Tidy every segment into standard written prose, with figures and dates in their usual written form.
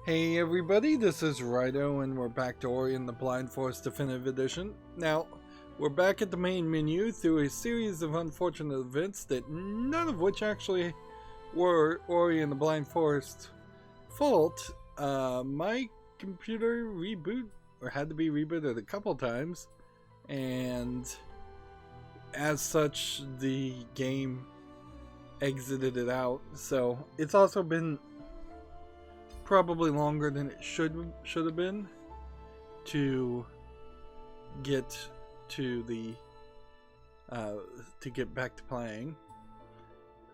Hey everybody, this is Rydo and we're back to Ori and the Blind Forest Definitive Edition. Now, we're back at the main menu through a series of unfortunate events that none of which actually were Ori and the Blind Forest's fault. My computer had to be rebooted a couple times, and as such the game exited it out. So it's also been probably longer than it should have been to get to the to get back to playing.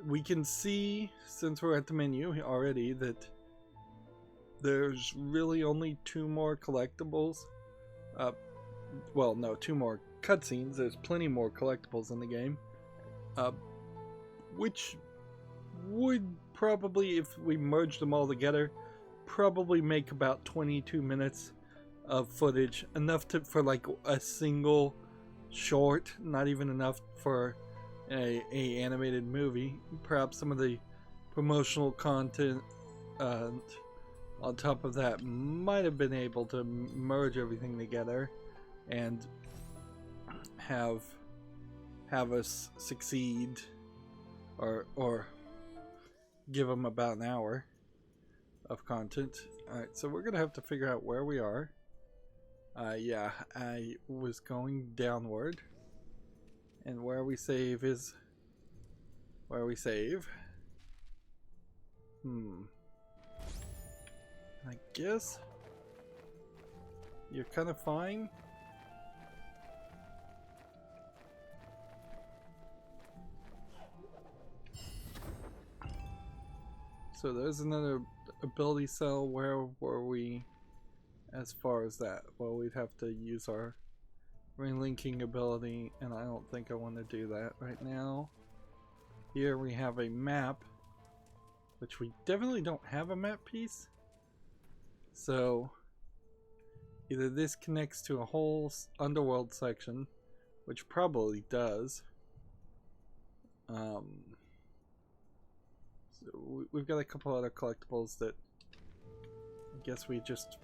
We can see, since we're at the menu already, that there's really only two more collectibles. Well, no, two more cutscenes. There's plenty more collectibles in the game, which would probably, if we merged them all together, probably make about 22 minutes of footage, enough for like a single short, not even enough for a animated movie. Perhaps some of the promotional content on top of that might have been able to merge everything together and have us succeed, or give them about an hour of content. Alright, so we're gonna have to figure out where we are. Yeah, I was going downward, and where we save is where we save. I guess you're kind of fine. So there's another ability cell. Where were we as far as that? Well, we'd have to use our relinking ability, and I don't think I want to do that right now. Here we have a map, which we definitely don't have a map piece. So either this connects to a whole underworld section, which probably does. So we've got a couple other collectibles that I guess we just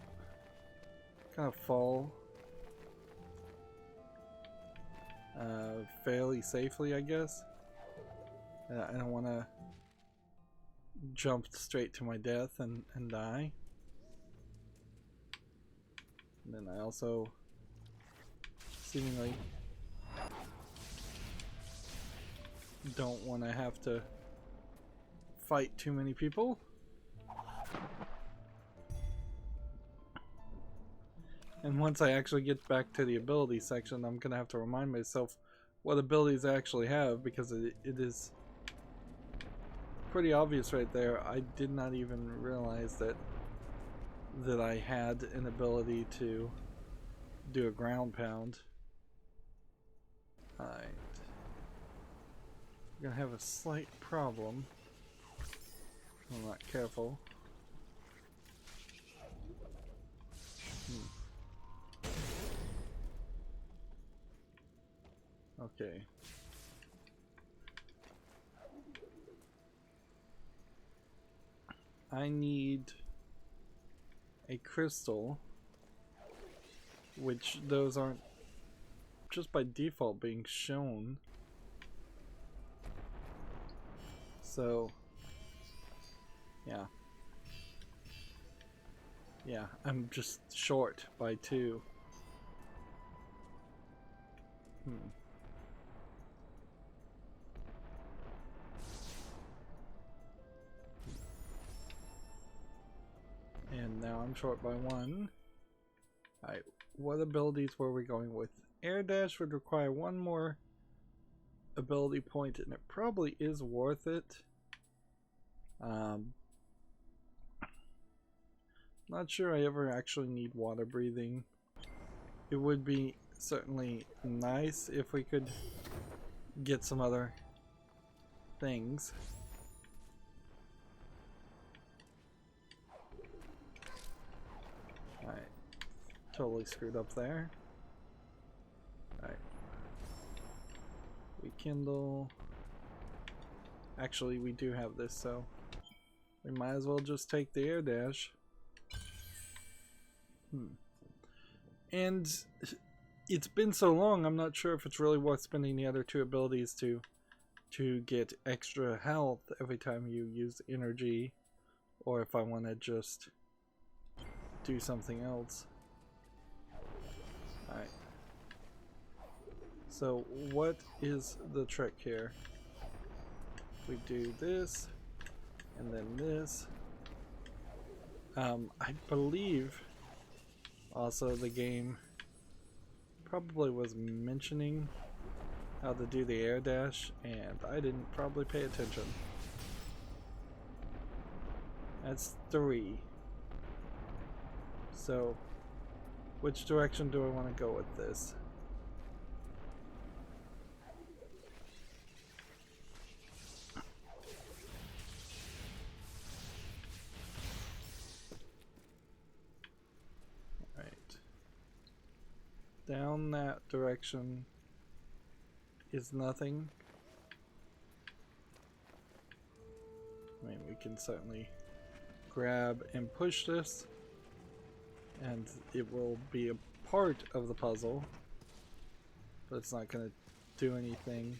kind of fall fairly safely, I guess. I don't want to jump straight to my death and die. And then I also seemingly don't want to have to fight too many people. And once I actually get back to the ability section, I'm gonna have to remind myself what abilities I actually have, because it is pretty obvious right there. I did not even realize that I had an ability to do a ground pound. Alright. I'm gonna have a slight problem if I'm not careful. Okay. I need a crystal, which those aren't just by default being shown. So, yeah. Yeah, I'm just short by 2. And now I'm short by 1. Alright, what abilities were we going with? Air dash would require 1 more ability point, and it probably is worth it. Not sure I ever actually need water breathing. It would be certainly nice if we could get some other things. Alright, totally screwed up there. Alright. Rekindle. Actually, we do have this, so we might as well just take the air dash. And it's been so long, I'm not sure if it's really worth spending the other two abilities to get extra health every time you use energy, or if I want to just do something else. Alright. So what is the trick here? We do this, and then this. I believe also the game probably was mentioning how to do the air dash, and I didn't probably pay attention. That's 3. So, which direction do I want to go with this? Right. Down that direction is nothing. I mean, we can certainly grab and push this, and it will be a part of the puzzle, but it's not going to do anything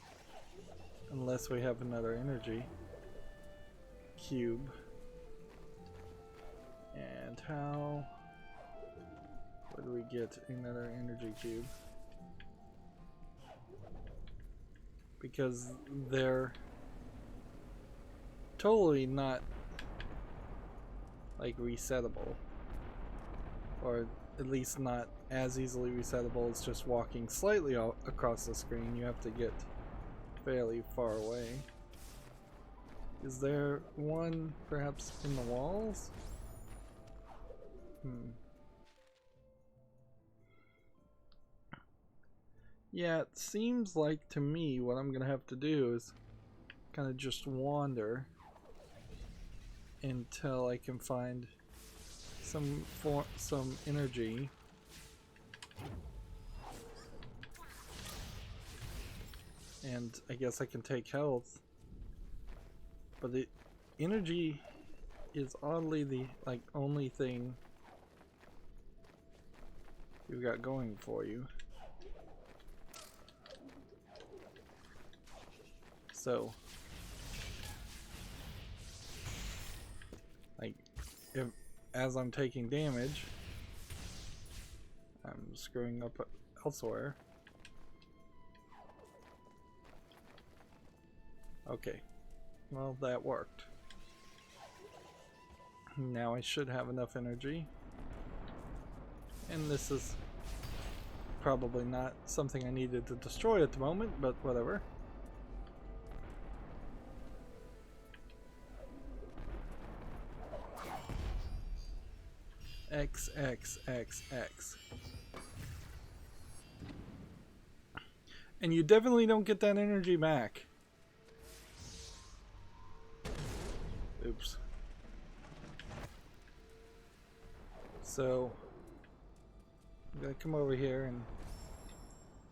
unless we have another energy cube. And how would we get another energy cube? Because they're totally not like resettable, or at least not as easily resettable as just walking slightly across the screen. You have to get fairly far away. Is there one perhaps in the walls? Yeah, it seems like to me what I'm gonna have to do is kind of just wander until I can find some energy. And I guess I can take health. But the energy is oddly the only thing you've got going for you. So as I'm taking damage, I'm screwing up elsewhere. Okay, well that worked. Now I should have enough energy, and this is probably not something I needed to destroy at the moment, but whatever. X, X, X, X. And you definitely don't get that energy back. Oops. So I'm gonna come over here and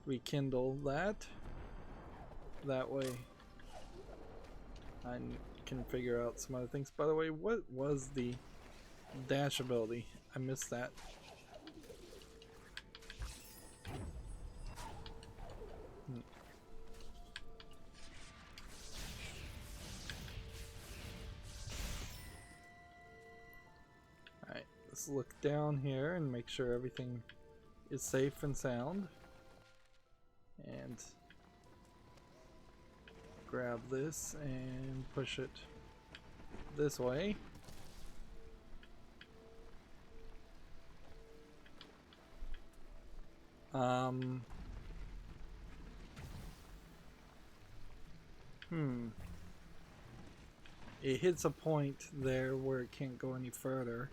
rekindle that. That way I can figure out some other things. By the way, what was the dash ability? I missed that. Alright, let's look down here and make sure everything is safe and sound. And grab this and push it this way. It hits a point there where it can't go any further.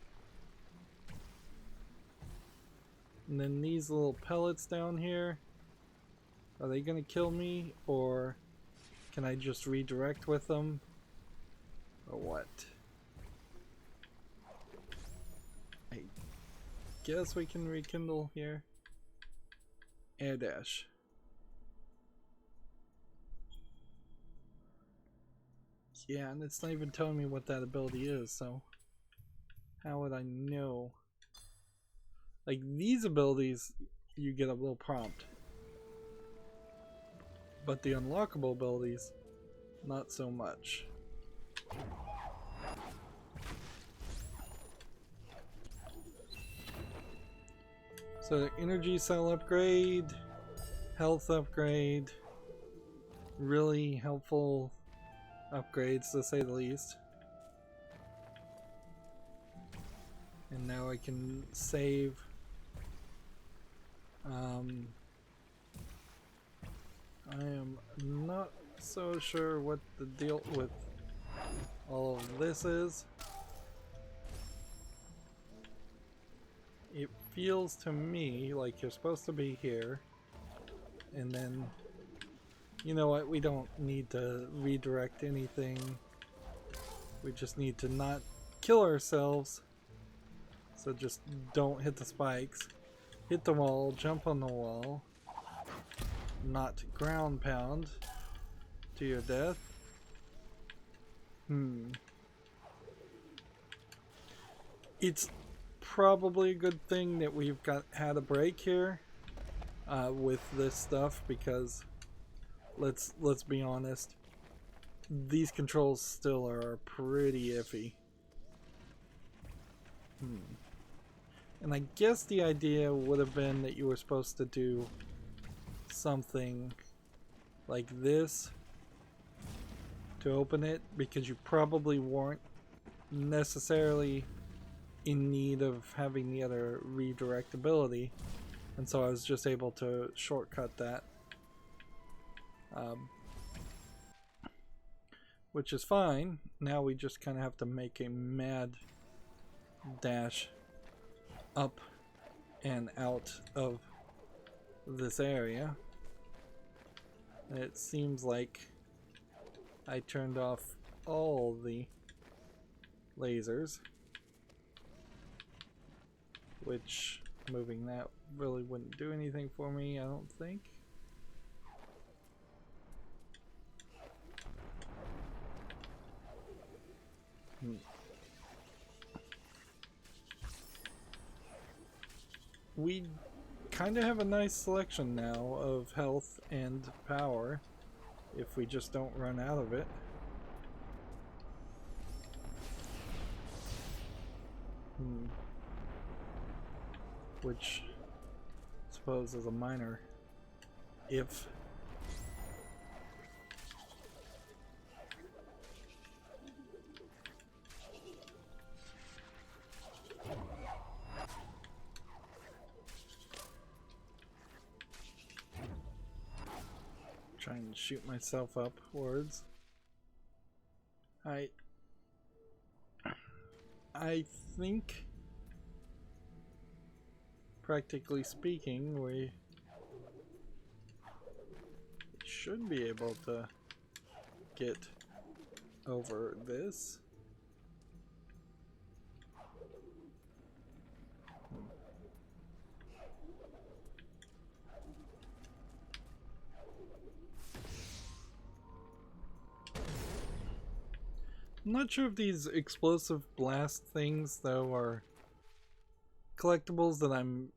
And then these little pellets down here, are they gonna kill me, or can I just redirect with them, or what? I guess we can rekindle here. Air dash. Yeah, and it's not even telling me what that ability is, so how would I know? Like these abilities, you get a little prompt. But the unlockable abilities, not so much. So energy cell upgrade, health upgrade, really helpful upgrades to say the least. And now I can save. I am not so sure what the deal with all of this is. It feels to me like you're supposed to be here, and then, you know what, we don't need to redirect anything. We just need to not kill ourselves. So just don't hit the spikes. Hit the wall, jump on the wall. Not ground pound to your death. It's probably a good thing that we've had a break here with this stuff, because let's be honest, these controls still are pretty iffy. And I guess the idea would have been that you were supposed to do something like this to open it, because you probably weren't necessarily in need of having the other redirect ability, and so I was just able to shortcut that, which is fine. Now we just kind of have to make a mad dash up and out of this area. And it seems like I turned off all the lasers, which moving that really wouldn't do anything for me, I don't think. We kind of have a nice selection now of health and power if we just don't run out of it. Which I suppose is a minor if. Trying to shoot myself upwards. I think, practically speaking, we should be able to get over this. I'm not sure if these explosive blast things, though, are collectibles that I'm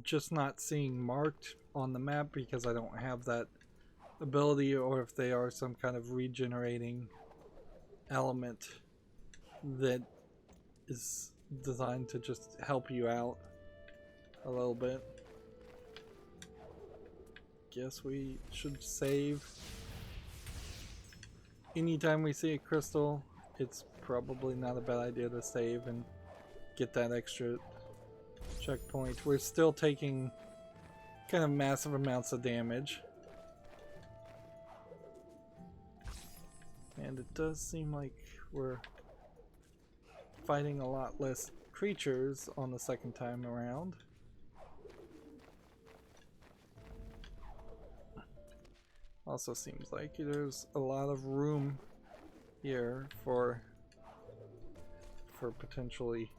just not seeing marked on the map because I don't have that ability, or if they are some kind of regenerating element that is designed to just help you out a little bit. Guess we should save. Anytime we see a crystal, it's probably not a bad idea to save and get that extra checkpoint. We're still taking kind of massive amounts of damage, and it does seem like we're fighting a lot less creatures on the second time around. Also seems like there's a lot of room here for potentially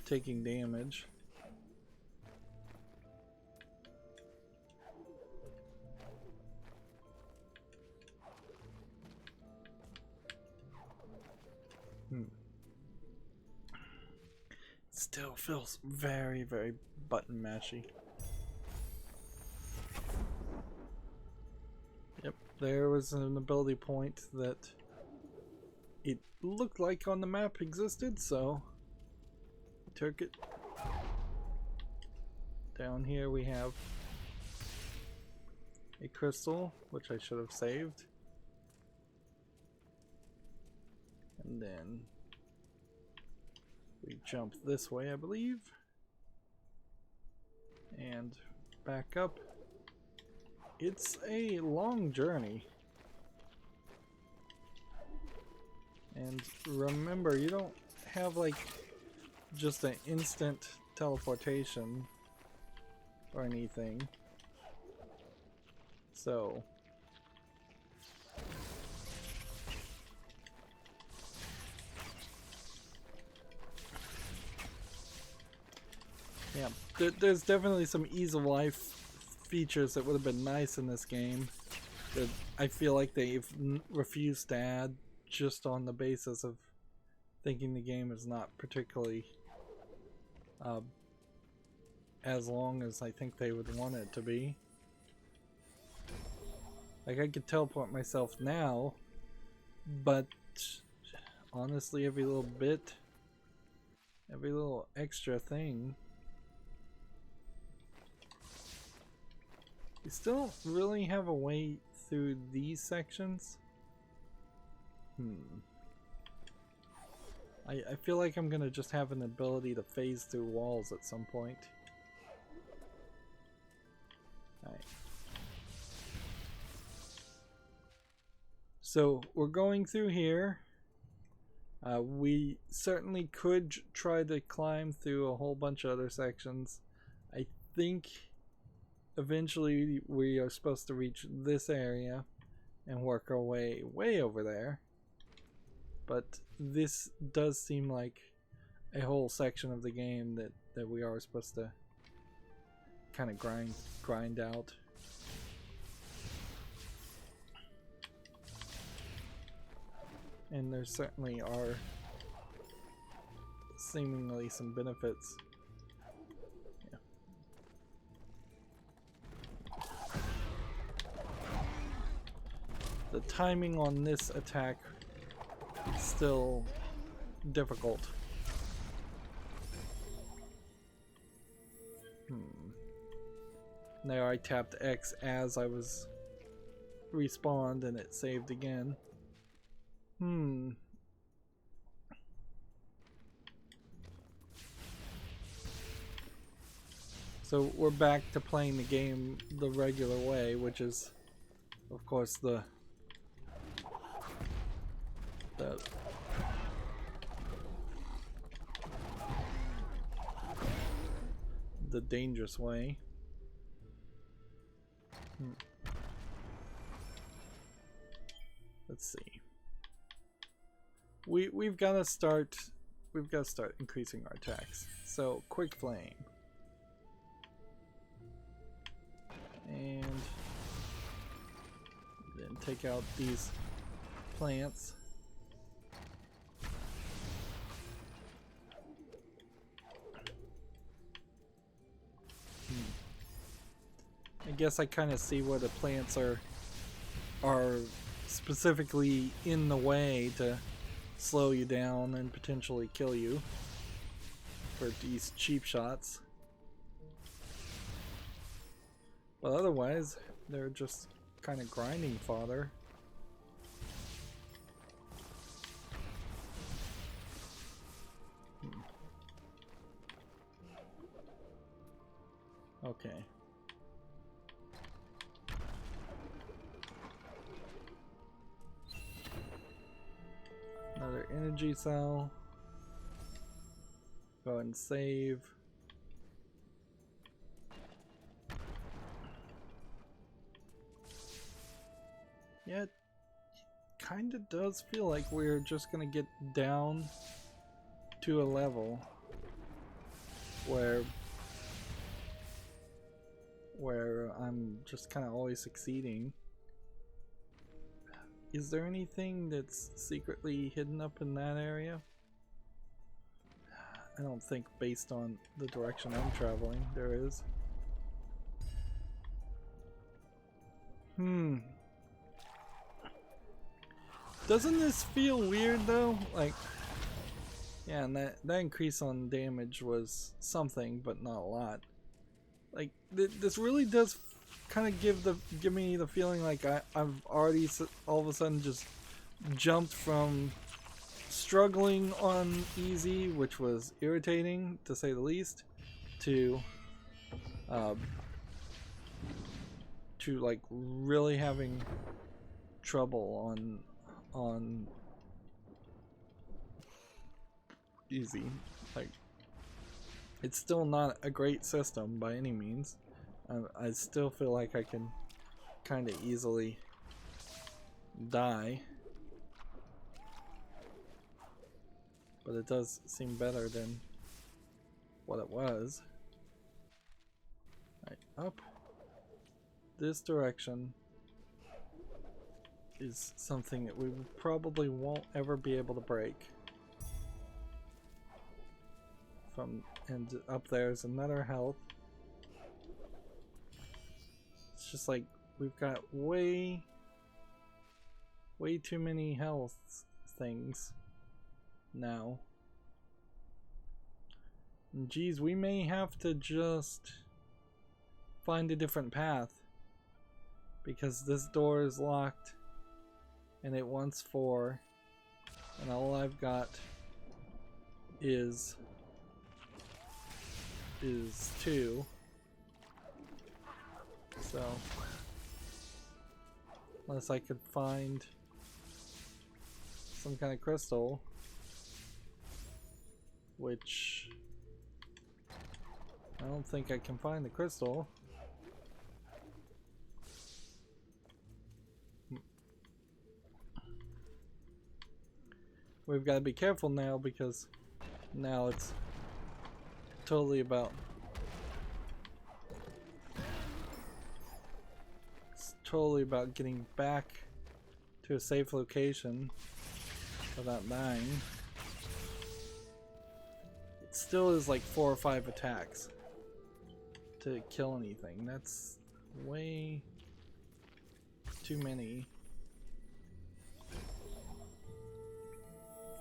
taking damage. Still feels very, very button mashy. Yep, there was an ability point that it looked like on the map existed, so took it. Down here we have a crystal, which I should have saved. And then we jump this way, I believe. And back up. It's a long journey. And remember, you don't have like just an instant teleportation or anything. So yeah, there's definitely some ease of life features that would have been nice in this game that I feel like they've refused to add just on the basis of thinking the game is not particularly as long as I think they would want it to be. Like, I could teleport myself now, but honestly, every little bit, every little extra thing, you still don't really have a way through these sections. I feel like I'm gonna just have an ability to phase through walls at some point. Alright. So we're going through here. We certainly could try to climb through a whole bunch of other sections. I think eventually we are supposed to reach this area and work our way over there. But this does seem like a whole section of the game that we are supposed to kind of grind out. And there certainly are seemingly some benefits. Yeah. The timing on this attack is still difficult. Now I tapped X as I was respawned and it saved again. So we're back to playing the game the regular way, which is, of course, the dangerous way. Let's see. We've got to start increasing our attacks. So quick flame. And then take out these plants. I guess I kind of see where the plants are specifically in the way to slow you down and potentially kill you for these cheap shots. But otherwise, they're just kind of grinding fodder. Okay. Another energy cell. Go ahead and save. Yeah, it kind of does feel like we're just gonna get down to a level where I'm just kind of always succeeding. Is there anything that's secretly hidden up in that area? I don't think based on the direction I'm traveling there is. Doesn't this feel weird though? Like, yeah, and that increase on damage was something, but not a lot. Like, this really does kind of give me the feeling like I've already all of a sudden just jumped from struggling on easy, which was irritating to say the least, to like really having trouble on easy. Like, it's still not a great system by any means. I still feel like I can kind of easily die, but it does seem better than what it was. Right, up this direction is something that we probably won't ever be able to break. And up there's another health. It's just like we've got way too many health things now. And geez, we may have to just find a different path, because this door is locked and it wants 4, and all I've got is 2. So unless I could find some kind of crystal, which I don't think I can find the crystal. We've got to be careful now, because now it's totally about getting back to a safe location without dying. It still is like 4 or 5 attacks to kill anything. That's way too many.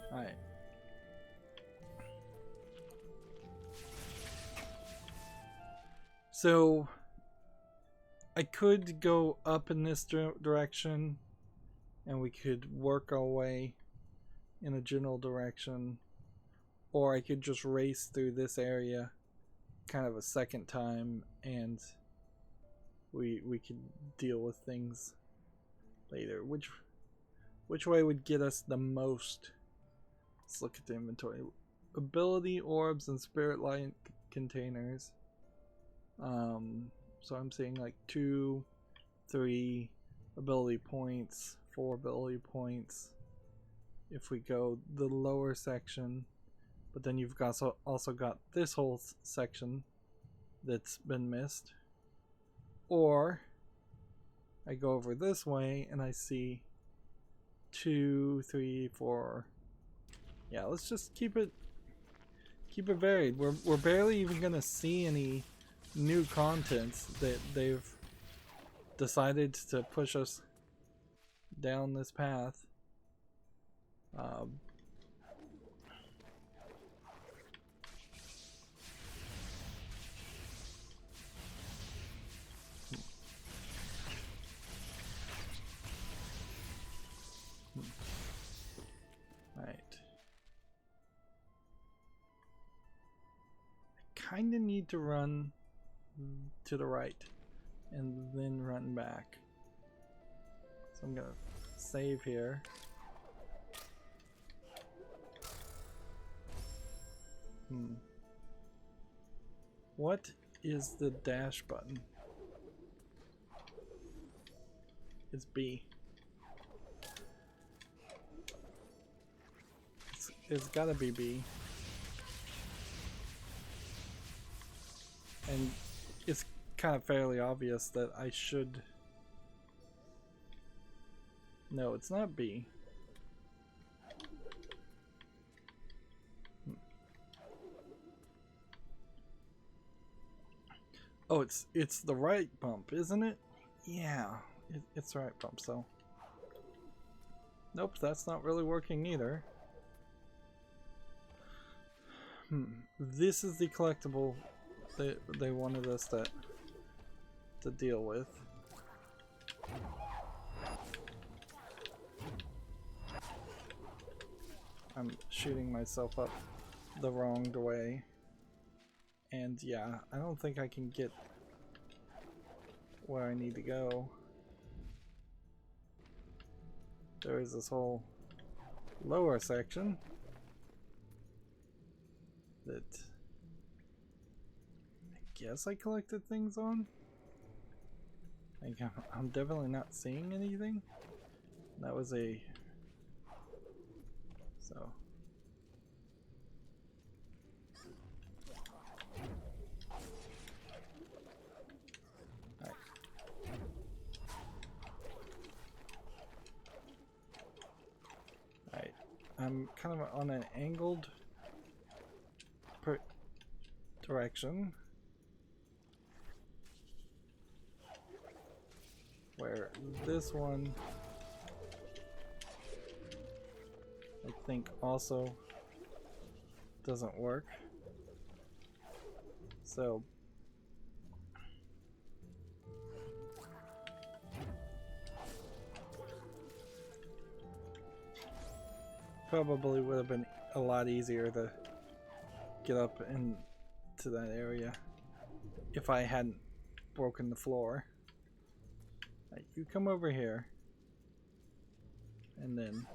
Alright. So I could go up in this direction, and we could work our way in a general direction, or I could just race through this area kind of a second time, and we could deal with things later. Which way would get us the most? Let's look at the inventory. Ability orbs and spirit light containers. So I'm seeing like 2, 3 ability points, 4 ability points if we go the lower section, but then you've also got this whole section that's been missed. Or I go over this way and I see 2, 3, 4. Yeah, let's just keep it varied. We're barely even gonna see any new contents that they've decided to push us down this path. Right. I kind of need to run to the right and then run back. So I'm gonna save here. What is the dash button? It's B. It's gotta be B. And it's kind of fairly obvious that I should... No, it's not B. Oh, it's the right bump, isn't it? Yeah, it's the right bump, so... Nope, that's not really working either. This is the collectible they wanted us to deal with. I'm shooting myself up the wrong way. And yeah, I don't think I can get where I need to go. There is this whole lower section that I guess I collected things on. Like, I'm definitely not seeing anything. That was a... So... Alright. I'm kind of on an angled direction. Where this one... I think also doesn't work. So probably would have been a lot easier to get up into that area if I hadn't broken the floor. Right, you come over here and then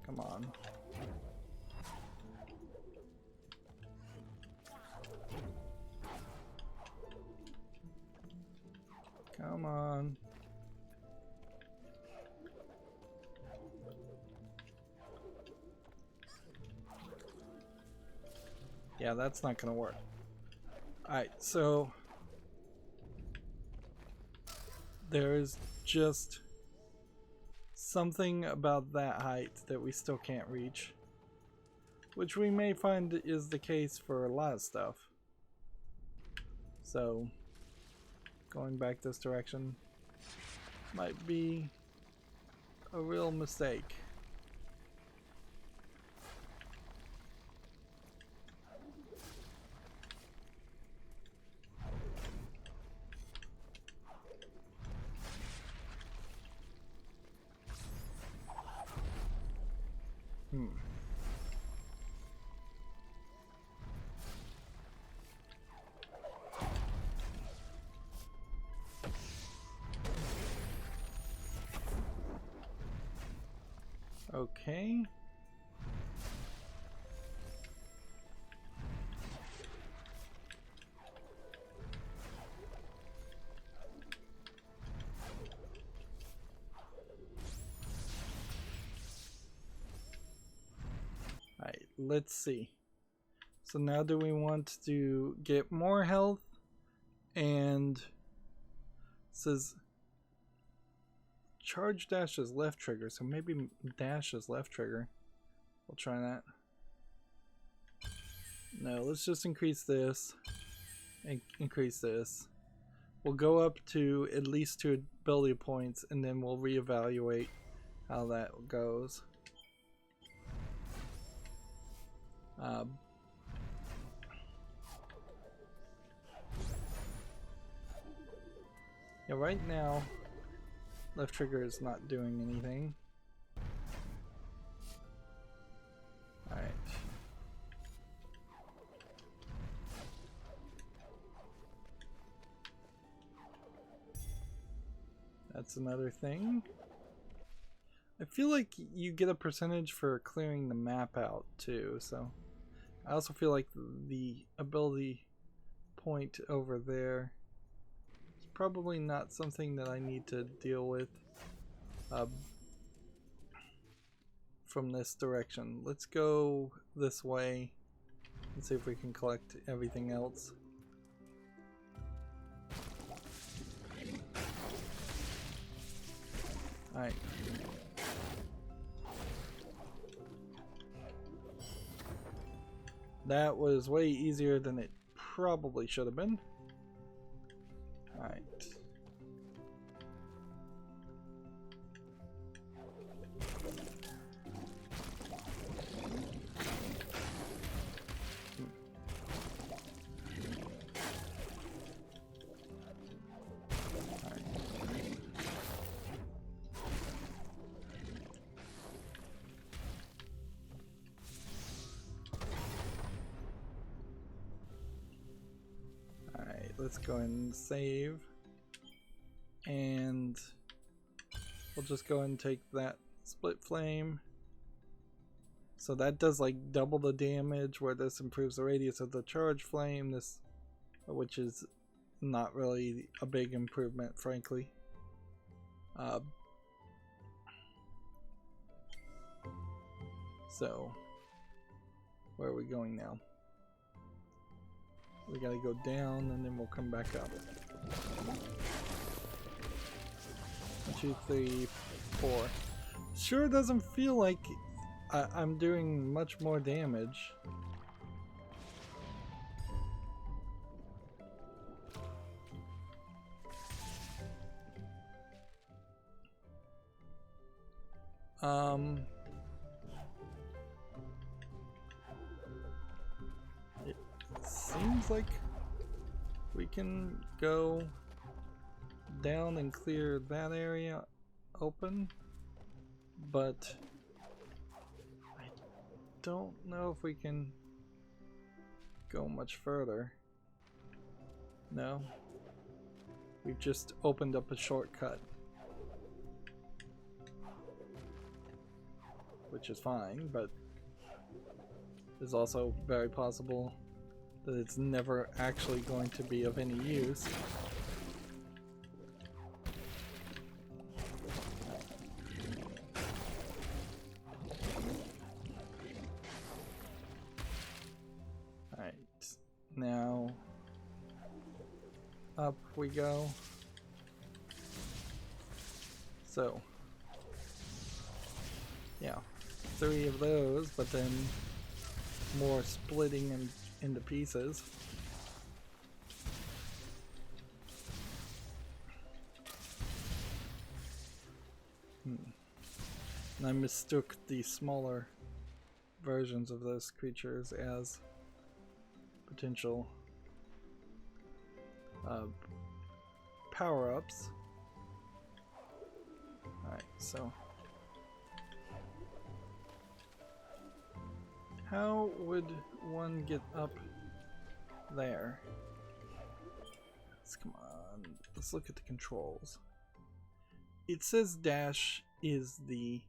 come on. Come on. Yeah, that's not gonna work. Alright, so there's just something about that height that we still can't reach, which we may find is the case for a lot of stuff. So going back this direction might be a real mistake. Okay. Alright, let's see. So now do we want to get more health? And it says charge dash is left trigger, so maybe dash is left trigger. We'll try that. No, let's just increase this and increase this. We'll go up to at least 2 ability points and then we'll reevaluate how that goes. Yeah, right now left trigger is not doing anything. Alright. That's another thing. I feel like you get a percentage for clearing the map out too, so I also feel like the ability point over there is probably not something that I need to deal with from this direction. Let's go this way and see if we can collect everything else. Alright. That was way easier than it probably should have been. Alright. Let's go ahead and save, and we'll just go ahead and take that split flame. So that does like double the damage, where this improves the radius of the charge flame, this, which is not really a big improvement, frankly. So where are we going now? We gotta go down and then we'll come back up. 1, 2, 3, 4. Sure doesn't feel like I'm doing much more damage. Seems like we can go down and clear that area open, but I don't know if we can go much further. No, we've just opened up a shortcut, which is fine, but it's also very possible that it's never actually going to be of any use. Alright, now up we go. So, yeah, 3 of those, but then more splitting and into pieces. And I mistook the smaller versions of those creatures as potential power-ups. Alright, so how would one get up there? Come on, let's look at the controls. It says dash is the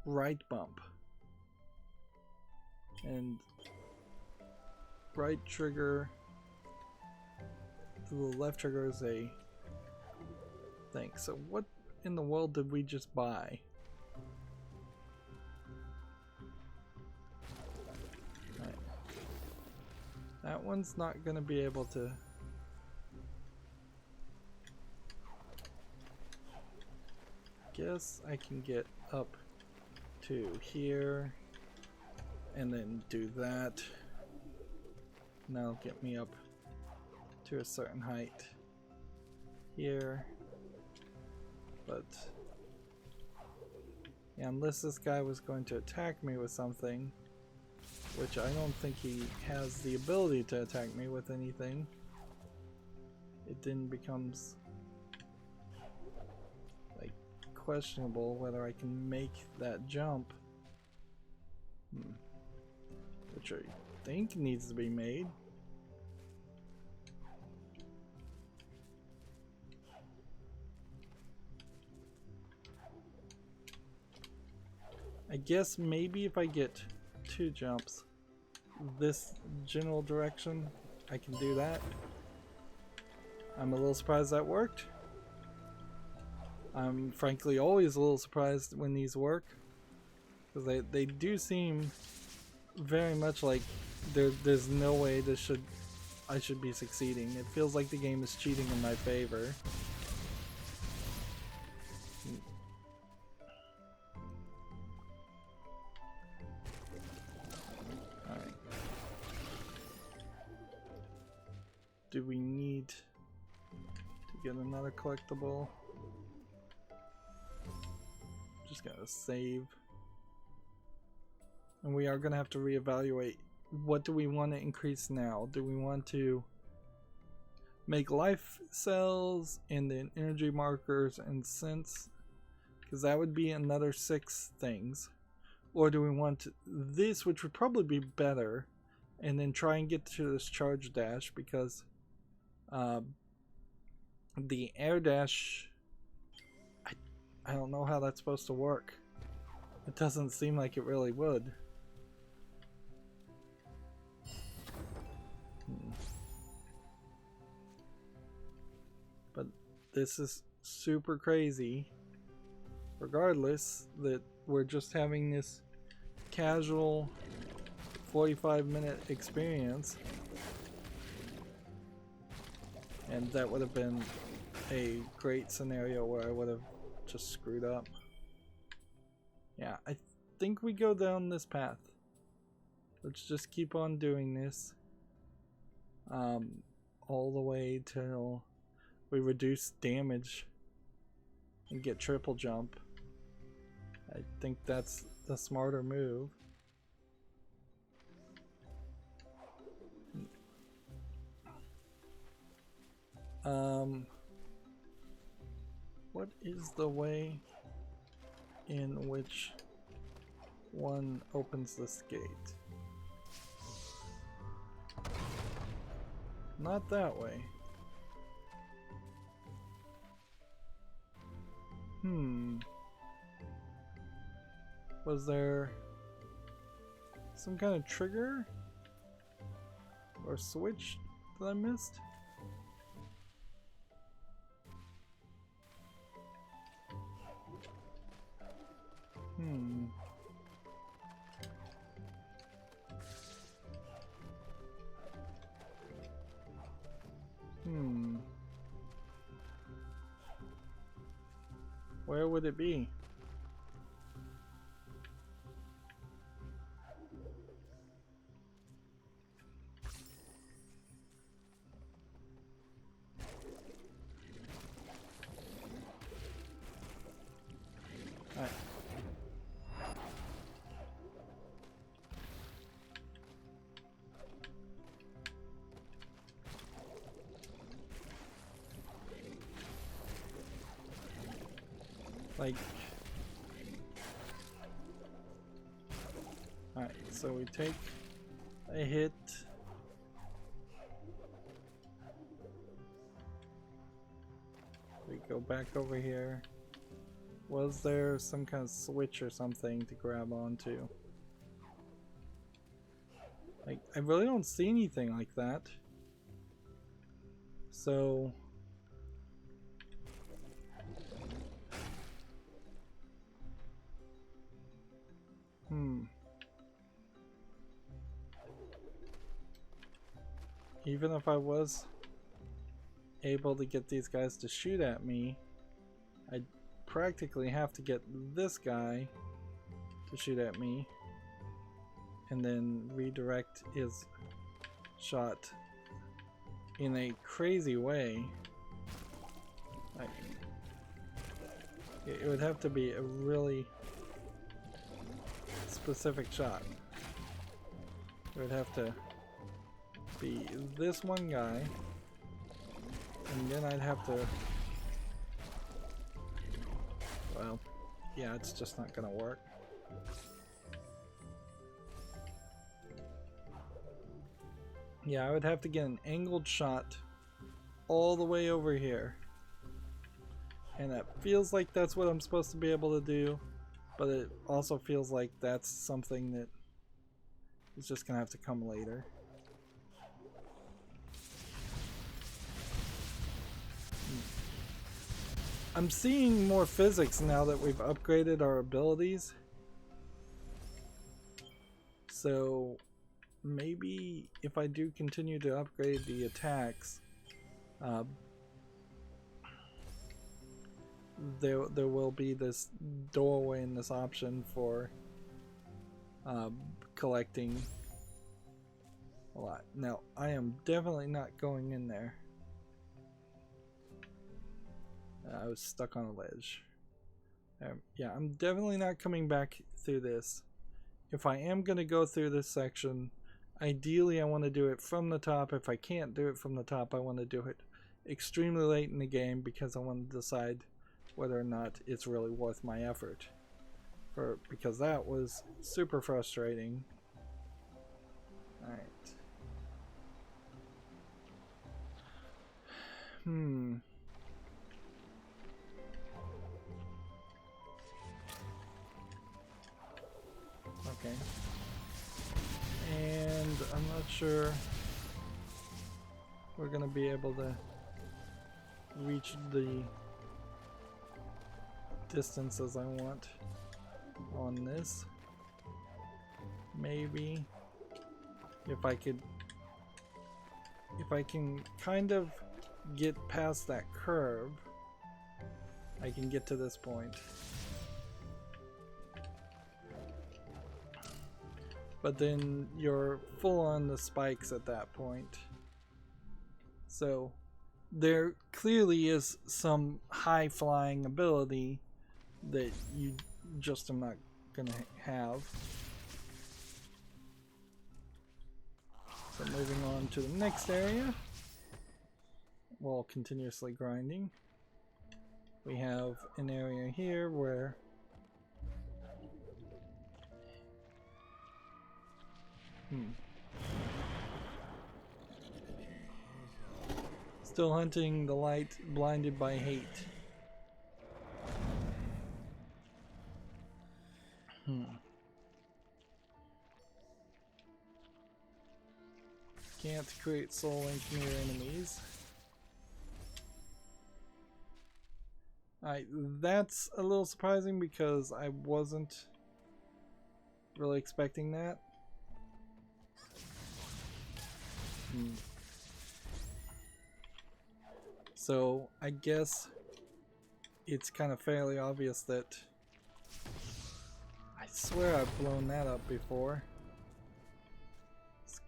right bump, and right trigger, the left trigger is a thing. So what in the world did we just buy? That one's not going to be able to. Guess I can get up to here and then do that. And that'll get me up to a certain height here. But yeah, unless this guy was going to attack me with something, which I don't think he has the ability to attack me with anything, it then becomes like questionable whether I can make that jump, which I think needs to be made. I guess maybe if I get 2 jumps this general direction, I can do that. I'm a little surprised that worked. I'm frankly always a little surprised when these work, because they do seem very much like there's no way I should be succeeding. It feels like the game is cheating in my favor. do we need to get another collectible? Just gotta save. And we are gonna have to reevaluate, what do we want to increase now? Do we want to make life cells and then energy markers and sense? Because that would be another 6 things. Or do we want this, which would probably be better, and then try and get to this charge dash, because the air dash, I don't know how that's supposed to work. It doesn't seem like it really would. But this is super crazy, regardless, that we're just having this casual 45-minute experience, and that would have been a great scenario where I would have just screwed up. Yeah, I think we go down this path. Let's just keep on doing this all the way till we reduce damage and get triple jump. I think that's the smarter move. What is the way in which one opens this gate? Not that way. Was there some kind of trigger or switch that I missed? Where would it be? Alright. Like, alright, so we take a hit. We go back over here. Was there some kind of switch or something to grab onto? Like, I really don't see anything like that. So even if I was able to get these guys to shoot at me, I'd practically have to get this guy to shoot at me and then redirect his shot in a crazy way. Like, it would have to be a really specific shot. It would have to be this one guy, and then I'd have to, well, yeah, it's just not gonna work. Yeah, I would have to get an angled shot all the way over here, and that feels like that's what I'm supposed to be able to do, but it also feels like that's something that is just gonna have to come later. I'm seeing more physics now that we've upgraded our abilities. So maybe if I do continue to upgrade the attacks, there will be this doorway and this option for collecting a lot. Now, I am definitely not going in there. I was stuck on a ledge. Yeah, I'm definitely not coming back through this. If I am going to go through this section, ideally I want to do it from the top. If I can't do it from the top, I want to do it extremely late in the game because I want to decide whether or not it's really worth my effort. Because that was super frustrating. Alright. Okay. And I'm not sure we're gonna be able to reach the distances I want on this. Maybe if I can kind of get past that curve, I can get to this point. But then you're full on the spikes at that point. So there clearly is some high flying ability that you just are not gonna have. So moving on to the next area, while continuously grinding, we have an area here where still hunting the light, blinded by hate. Can't create soul link near enemies. Alright, that's a little surprising because I wasn't really expecting that. So I guess it's kind of fairly obvious that I swear I've blown that up before. It's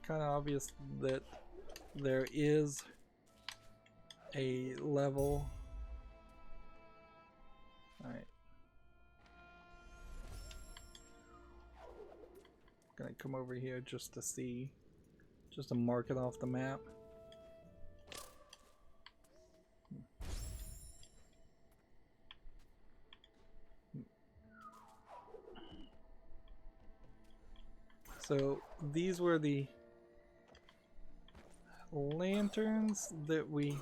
kind of obvious that there is a level. Alright. Gonna come over here just to see, just to mark it off the map. So these were the lanterns that we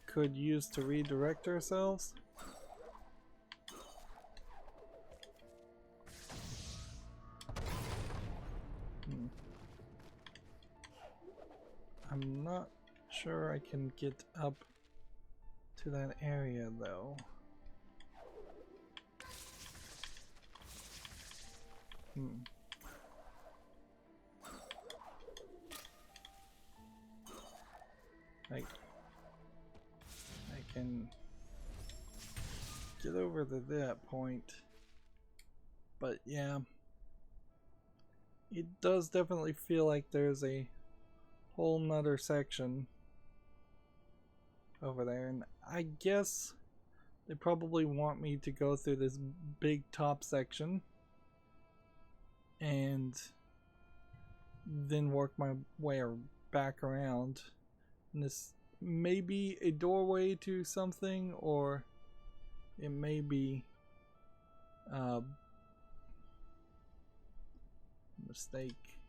could use to redirect ourselves. I'm not sure I can get up to that area though. I can get over to that point, but yeah, it does definitely feel like there's a whole nother section over there, and I guess they probably want me to go through this big top section and then work my way back around. And this may be a doorway to something, or it may be a mistake.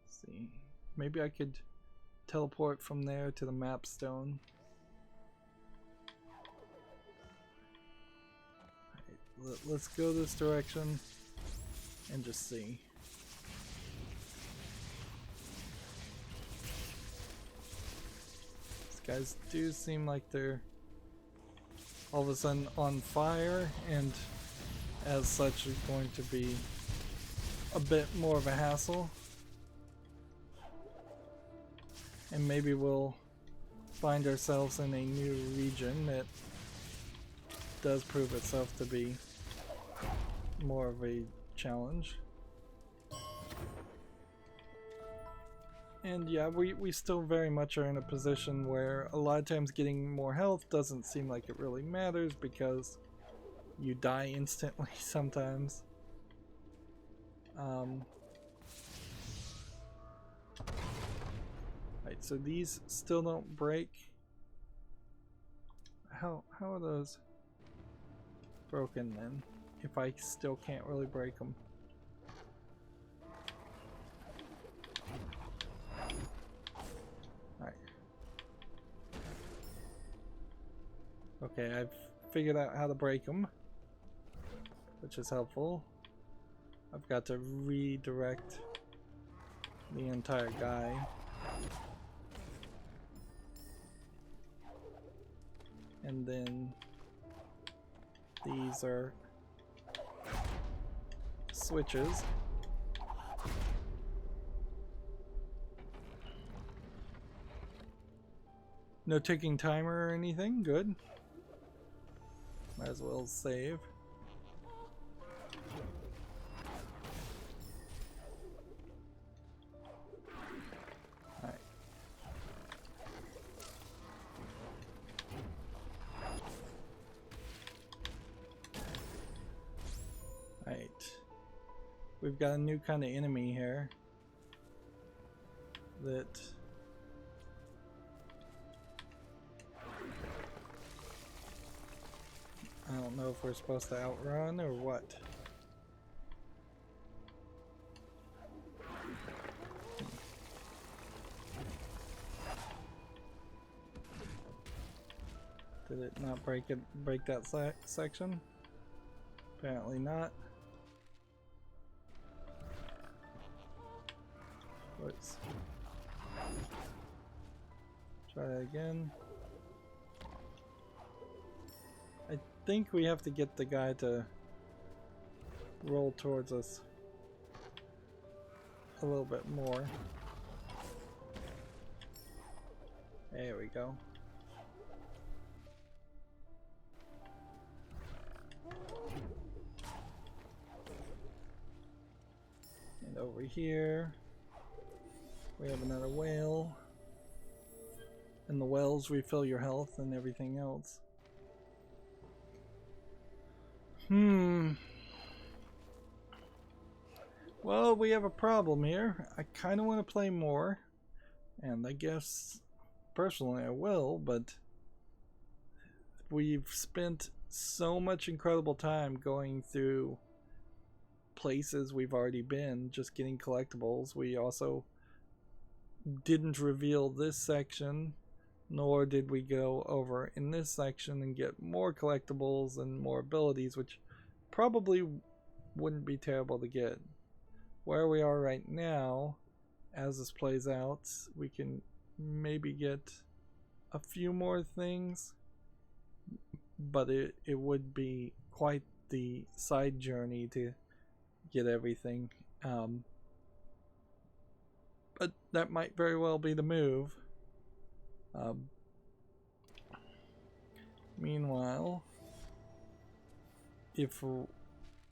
Let's see, maybe I could teleport from there to the map stone. Right, let's go this direction and just see. These guys do seem like they're all of a sudden on fire, and as such is going to be a bit more of a hassle. And maybe we'll find ourselves in a new region that does prove itself to be more of a challenge. And yeah, we still very much are in a position where a lot of times getting more health doesn't seem like it really matters because you die instantly sometimes. Right, so these still don't break. How are those broken then? If I still can't really break them. Alright. Okay, I've figured out how to break them, which is helpful. I've got to redirect the entire guy. And then these are switches. No ticking timer or anything, good. Might as well save. Alright. Alright. We've got a new kind of enemy here that I don't know if we're supposed to outrun or what. Did it not break that section? Apparently not. Let's try that again. I think we have to get the guy to roll towards us a little bit more. There we go. And over here we have another whale. And the whales refill your health and everything else. Well, we have a problem here. I kind of want to play more, and I guess personally I will, but we've spent so much incredible time going through places we've already been, just getting collectibles. We also didn't reveal this section, nor did we go over in this section and get more collectibles and more abilities, which probably wouldn't be terrible to get. Where we are right now, as this plays out, we can maybe get a few more things, but it would be quite the side journey to get everything. But that might very well be the move. Meanwhile, if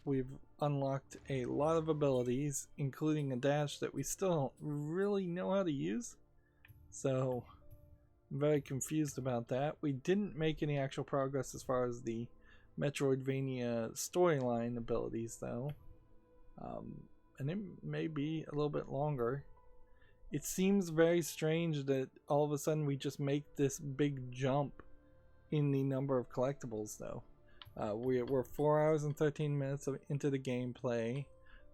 we've unlocked a lot of abilities, including a dash that we still don't really know how to use, so I'm very confused about that. We didn't make any actual progress as far as the Metroidvania storyline abilities though, and it may be a little bit longer. It seems very strange that all of a sudden we just make this big jump in the number of collectibles though. We're 4 hours and 13 minutes into the gameplay.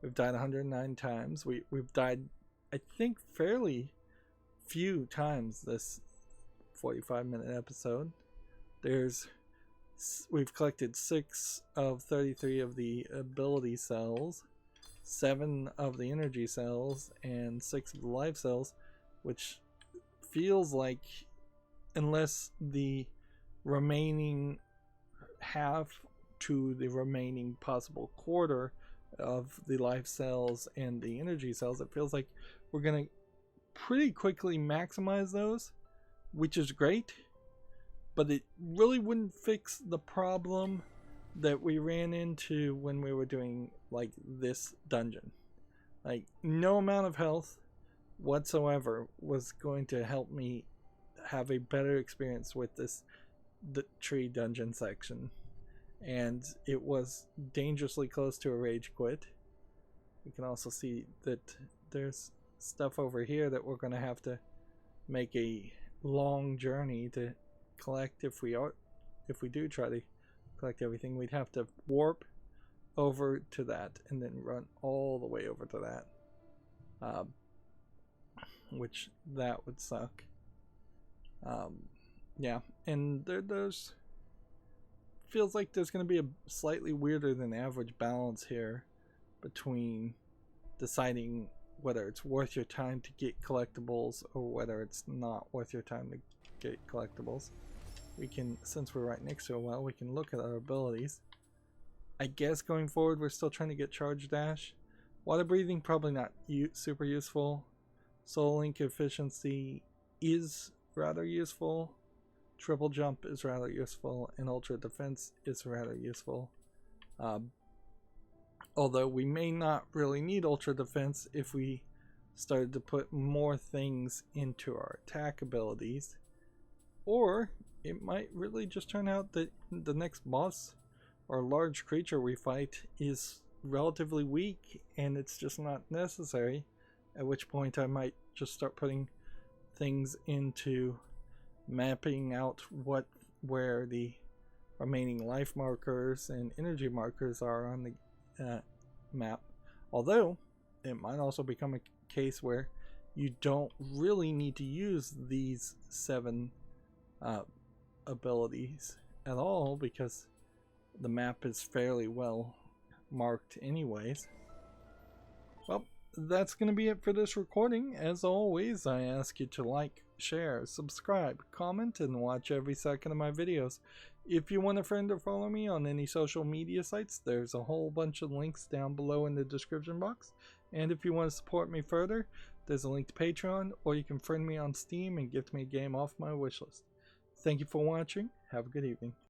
We've died 109 times. We've died, I think, fairly few times this 45-minute episode. We've collected 6 of 33 of the ability cells, 7 of the energy cells, and 6 of the life cells, which feels like, unless the remaining half to the remaining possible quarter of the life cells and the energy cells, it feels like we're gonna pretty quickly maximize those, which is great, but it really wouldn't fix the problem that we ran into when we were doing like this dungeon. Like, no amount of health, whatsoever was going to help me have a better experience with the tree dungeon section. And it was dangerously close to a rage quit. We can also see that there's stuff over here that we're going to have to make a long journey to collect. If we do try to collect everything, we'd have to warp over to that and then run all the way over to that, which that would suck. Yeah, and there's feels like there's going to be a slightly weirder than average balance here between deciding whether it's worth your time to get collectibles or whether it's not worth your time to get collectibles. We can, since we're right next to a well, we can look at our abilities. I guess going forward we're still trying to get charge dash. Water breathing probably not super useful. Soul link efficiency is rather useful. Triple jump is rather useful, and ultra defense is rather useful. Although we may not really need ultra defense if we started to put more things into our attack abilities. Or it might really just turn out that the next boss or large creature we fight is relatively weak and it's just not necessary, at which point I might just start putting things into mapping out where the remaining life markers and energy markers are on the map. Although it might also become a case where you don't really need to use these 7 abilities at all because the map is fairly well marked anyways. Well, that's going to be it for this recording. As always, I ask you to like, share, subscribe, comment, and watch every second of my videos. If you want a friend or follow me on any social media sites, there's a whole bunch of links down below in the description box. And if you want to support me further, there's a link to Patreon, or you can friend me on Steam and gift me a game off my wishlist. Thank you for watching. Have a good evening.